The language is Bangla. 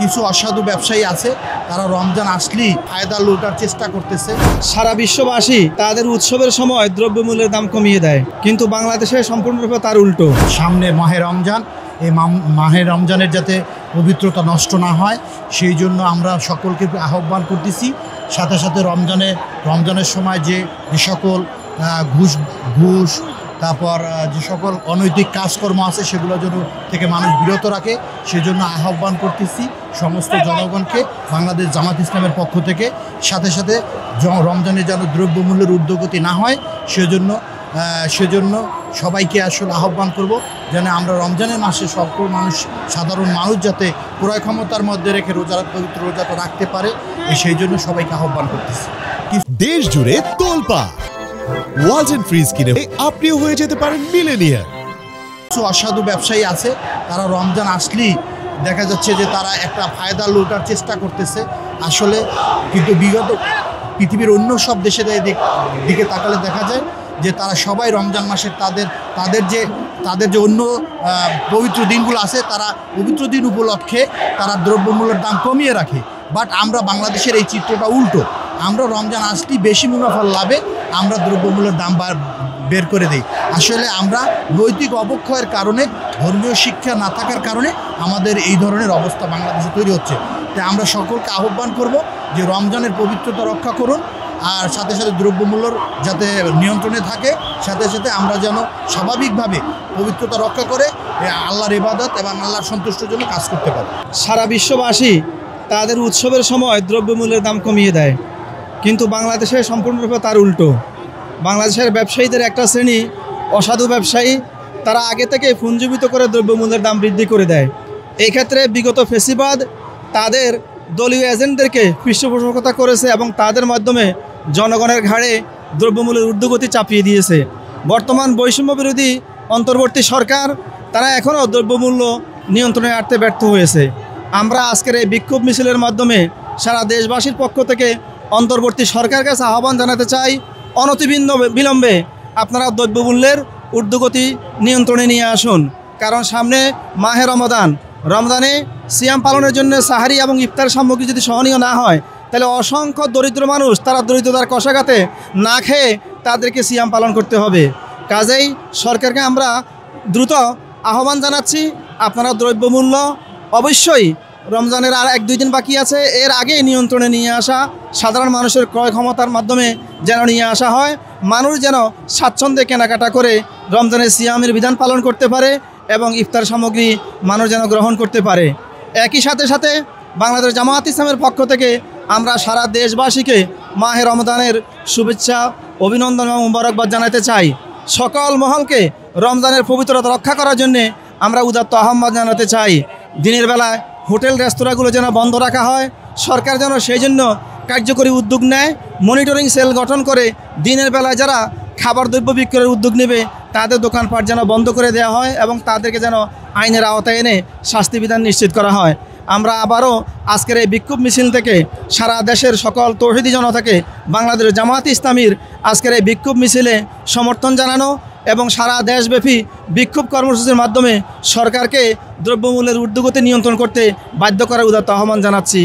কিছু অসাধু ব্যবসায়ী আছে, তারা রমজান আসলেই ফায়দা লুটার চেষ্টা করতেছে। সারা বিশ্ববাসী তাদের উৎসবের সময় দ্রব্যমূল্যের দাম কমিয়ে দেয়, কিন্তু বাংলাদেশে সম্পূর্ণরূপে তার উল্টো। সামনে মাহে রমজান, এই মাহে রমজানের যাতে পবিত্রতা নষ্ট না হয় সেই জন্য আমরা সকলকে আহ্বান করতেছি। সাথে সাথে রমজানের সময় যে সকল ঘুষ তারপর যে সকল অনৈতিক কাজকর্ম আছে সেগুলো যেন থেকে মানুষ বিরত রাখে, সেজন্য আহ্বান করতেছি সমস্ত জনগণকে বাংলাদেশ জামাত ইসলামের পক্ষ থেকে। সাথে সাথে রমজানে যেন দ্রব্যমূল্যের ঊর্ধ্বগতি না হয় সেজন্য সবাইকে আসলে আহ্বান করব যেন আমরা রমজানের মাসে সকল সাধারণ মানুষ যাতে ক্রয় ক্ষমতার মধ্যে রেখে পবিত্র রোজাটা রাখতে পারে, সেই জন্য সবাইকে আহ্বান করতেছি। দেশ জুড়ে তোলপাড় ওয়ালটন ফ্রিজ কিনে আপনিও হয়ে যেতে পারেন মিলেনিয়ার। কিছু অসাধু ব্যবসায়ী আছে, তারা রমজান আসলেই দেখা যাচ্ছে যে তারা একটা ফায়দা লুটার চেষ্টা করতেছে আসলে, কিন্তু বিগত পৃথিবীর অন্য সব দেশের দিকে তাকালে দেখা যায় যে তারা সবাই রমজান মাসে তাদের যে অন্য পবিত্র দিনগুলো আছে তারা পবিত্র দিন উপলক্ষে তারা দ্রব্যমূল্যের দাম কমিয়ে রাখে। বাট আমরা বাংলাদেশের এই চিত্রটা উল্টো, আমরা রমজান আসলেই বেশি মুনাফার লাভে আমরা দ্রব্যমূল্যের দাম বের করে দিই। আসলে আমরা নৈতিক অবক্ষয়ের কারণে, ধর্মীয় শিক্ষা না থাকার কারণে আমাদের এই ধরনের অবস্থা বাংলাদেশে তৈরি হচ্ছে। তাই আমরা সকলকে আহ্বান করব যে রমজানের পবিত্রতা রক্ষা করুন, আর সাথে সাথে দ্রব্যমূল্যর যাতে নিয়ন্ত্রণে থাকে, সাথে সাথে আমরা যেন স্বাভাবিকভাবে পবিত্রতা রক্ষা করে আল্লাহর ইবাদত এবং আল্লাহর সন্তুষ্টির জন্য কাজ করতে পারি। সারা বিশ্ববাসী তাদের উৎসবের সময় দ্রব্যমূল্যের দাম কমিয়ে দেয়, কিন্তু বাংলাদেশে সম্পূর্ণরূপে তার উল্টো। বাংলাদেশের ব্যবসায়ীদের একটা শ্রেণী অসাধু ব্যবসায়ী, তারা আগে থেকে পুঞ্জীবিত করে দ্রব্যমূল্যের দাম বৃদ্ধি করে দেয়। এই ক্ষেত্রে বিগত ফেসিবাদ তাদের দলীয় এজেন্টদেরকে পৃষ্ঠপোষকতা করেছে এবং তাদের মাধ্যমে জনগণের ঘাড়ে দ্রব্যমূল্যের ঊর্ধ্বগতি চাপিয়ে দিয়েছে। বর্তমান বৈষম্য বিরোধী অন্তর্বর্তী সরকার তারা এখনও দ্রব্যমূল্য নিয়ন্ত্রণে আনতে ব্যর্থ হয়েছে। আমরা আজকের এই বিক্ষোভ মিছিলের মাধ্যমে সারা দেশবাসীর পক্ষ থেকে অন্তর্বর্তী সরকারের কাছে আহ্বান জানাতে চাই, বিলম্বে আপনারা দ্রব্যমূল্যের ঊর্ধ্বগতি নিয়ন্ত্রণে নিয়ে আসুন। কারণ সামনে মাহে রমজানে সিয়াম পালনের জন্য সাহারি এবং ইফতার সামগ্রী যদি সহনীয় না হয়, তাহলে অসংখ্য দরিদ্র মানুষ তারা দরিদ্রতার কষাঘাতে না খেয়ে তাদেরকে সিয়াম পালন করতে হবে। কাজেই সরকারকে আমরা দ্রুত আহ্বান জানাচ্ছি, আপনারা দ্রব্যমূল্য অবশ্যই রমজানের আর 1-2 দিন বাকি আছে, এর আগে নিয়ন্ত্রণে নিয়ে আসা, সাধারণ মানুষের ক্রয় ক্ষমতার মাধ্যমে যেন নিয়ে আসা হয়, মানুষ যেন স্বাচ্ছন্দ্যে কেনাকাটা করে রমজানের সিয়ামের বিধান পালন করতে পারে এবং ইফতার সামগ্রী মানুষ যেন গ্রহণ করতে পারে। একই সাথে বাংলাদেশ জামাত ইসলামের পক্ষ থেকে আমরা সারা দেশবাসীকে মাহে রমজানের শুভেচ্ছা, অভিনন্দন এবং মুবারকবাদ জানাতে চাই। সকল মহলকে রমজানের পবিত্রতা রক্ষা করার জন্যে আমরা উদাত্ত আহ্বান জানাতে চাই। দিনের বেলায় হোটেল রেস্তোরাঁগুলো যেন বন্ধ রাখা হয়, সরকার যেন সেই জন্য কার্যকরী উদ্যোগ নেয়, মনিটরিং সেল গঠন করে দিনের বেলায় যারা খাবার দ্রব্য বিক্রয়ের উদ্যোগ নেবে তাদের দোকানপাট যেন বন্ধ করে দেওয়া হয় এবং তাদেরকে যেন আইনের আওতায় এনে শাস্তিবিধান নিশ্চিত করা হয়। আমরা আবারও আজকের এই বিক্ষোভ মিছিল থেকে সারা দেশের সকল তৌহিদি জনতাকে বাংলাদেশ জামাত ইসলামীর আজকের এই বিক্ষোভ মিছিলে সমর্থন জানানো এবং সারা দেশব্যাপী বিক্ষোভ কর্মসূচির মাধ্যমে সরকারকে দ্রব্যমূল্যের ঊর্ধ্বগতি নিয়ন্ত্রণ করতে বাধ্য করার উদাত্ত আহ্বান জানাচ্ছি।